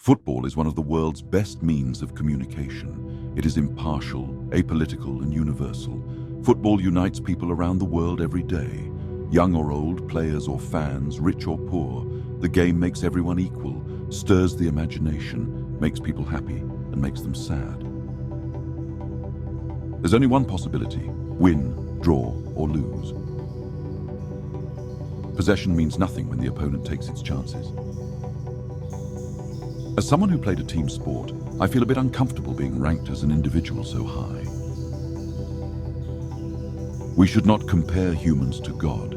Football is one of the world's best means of communication. It is impartial, apolitical, and universal. Football unites people around the world every day. Young or old, players or fans, rich or poor. The game makes everyone equal, stirs the imagination, makes people happy, and makes them sad. There's only one possibility: win, draw, or lose. Possession means nothing when the opponent takes its chances. As someone who played a team sport, I feel a bit uncomfortable being ranked as an individual so high. We should not compare humans to God,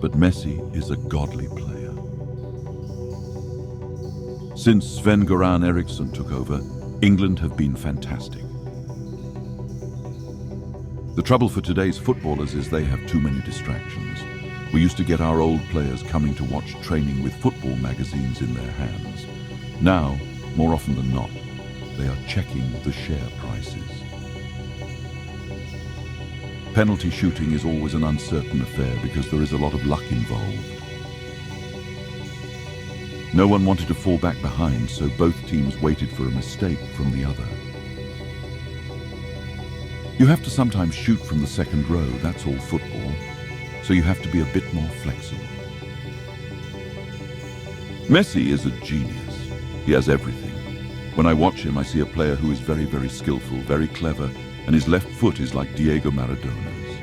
but Messi is a godly player. Since Sven-Göran Eriksson took over, England have been fantastic. The trouble for today's footballers is they have too many distractions. We used to get our old players coming to watch training with football magazines in their hands. Now, more often than not, they are checking the share prices. Penalty shooting is always an uncertain affair because there is a lot of luck involved. No one wanted to fall back behind, so both teams waited for a mistake from the other. You have to sometimes shoot from the second row, that's all football, so you have to be a bit more flexible. Messi is a genius. He has everything. When I watch him, I see a player who is very, very skillful, very clever, and his left foot is like Diego Maradona's.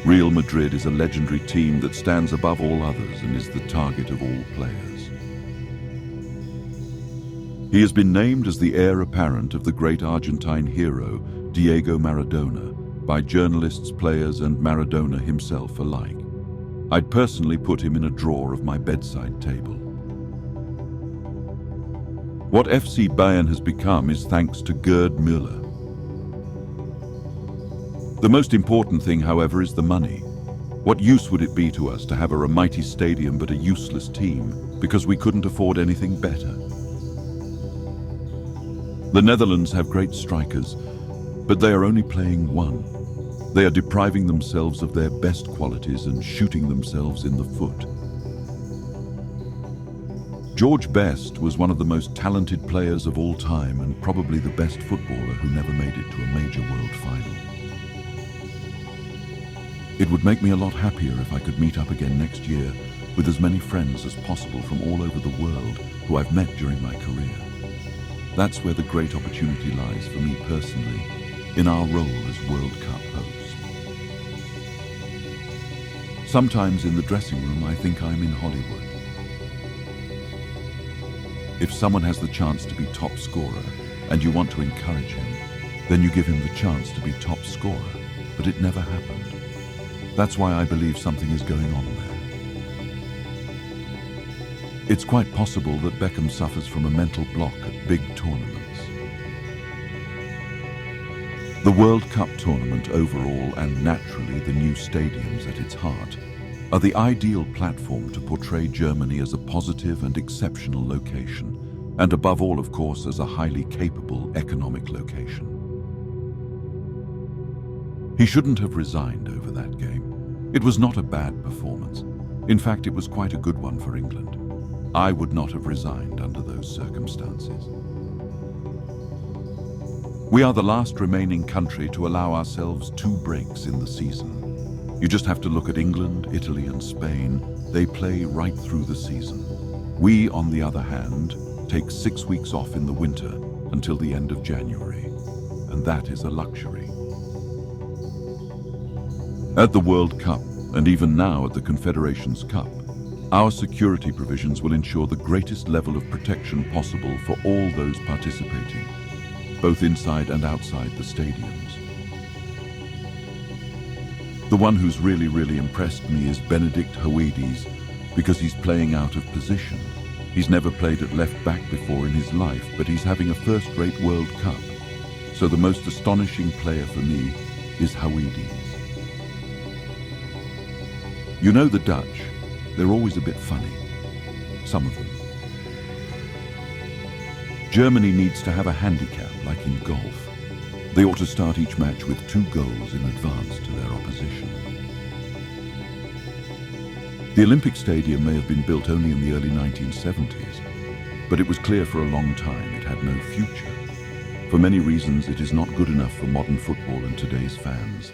Real Madrid is a legendary team that stands above all others and is the target of all players. He has been named as the heir apparent of the great Argentine hero, Diego Maradona, by journalists, players, and Maradona himself alike. I'd personally put him in a drawer of my bedside table. What FC Bayern has become is thanks to Gerd Müller. The most important thing, however, is the money. What use would it be to us to have a mighty stadium but a useless team because we couldn't afford anything better? The Netherlands have great strikers, but they are only playing one. They are depriving themselves of their best qualities and shooting themselves in the foot. George Best was one of the most talented players of all time and probably the best footballer who never made it to a major world final. It would make me a lot happier if I could meet up again next year with as many friends as possible from all over the world who I've met during my career. That's where the great opportunity lies for me personally, in our role as World Cup host. Sometimes in the dressing room I think I'm in Hollywood. If someone has the chance to be top scorer and you want to encourage him, then you give him the chance to be top scorer, but it never happened. That's why I believe something is going on there. It's quite possible that Beckham suffers from a mental block at big tournaments. The World Cup tournament overall, and naturally the new stadiums at its heart, are the ideal platform to portray Germany as a positive and exceptional location, and above all, of course, as a highly capable economic location. He shouldn't have resigned over that game. It was not a bad performance. In fact, it was quite a good one for England. I would not have resigned under those circumstances. We are the last remaining country to allow ourselves 2 breaks in the season. You just have to look at England, Italy, and Spain. They play right through the season. We, on the other hand, take 6 weeks off in the winter until the end of January, and that is a luxury. At the World Cup, and even now at the Confederations Cup, our security provisions will ensure the greatest level of protection possible for all those participating, both inside and outside the stadiums. The one who's really impressed me is Benedict Hoedes, because he's playing out of position. He's never played at left back before in his life, but he's having a first-rate World Cup. So the most astonishing player for me is Hoedes. You know the Dutch, they're always a bit funny. Some of them. Germany needs to have a handicap like in golf. They ought to start each match with 2 goals in advance to their opposition. The Olympic Stadium may have been built only in the early 1970s, but it was clear for a long time it had no future. For many reasons, it is not good enough for modern football and today's fans.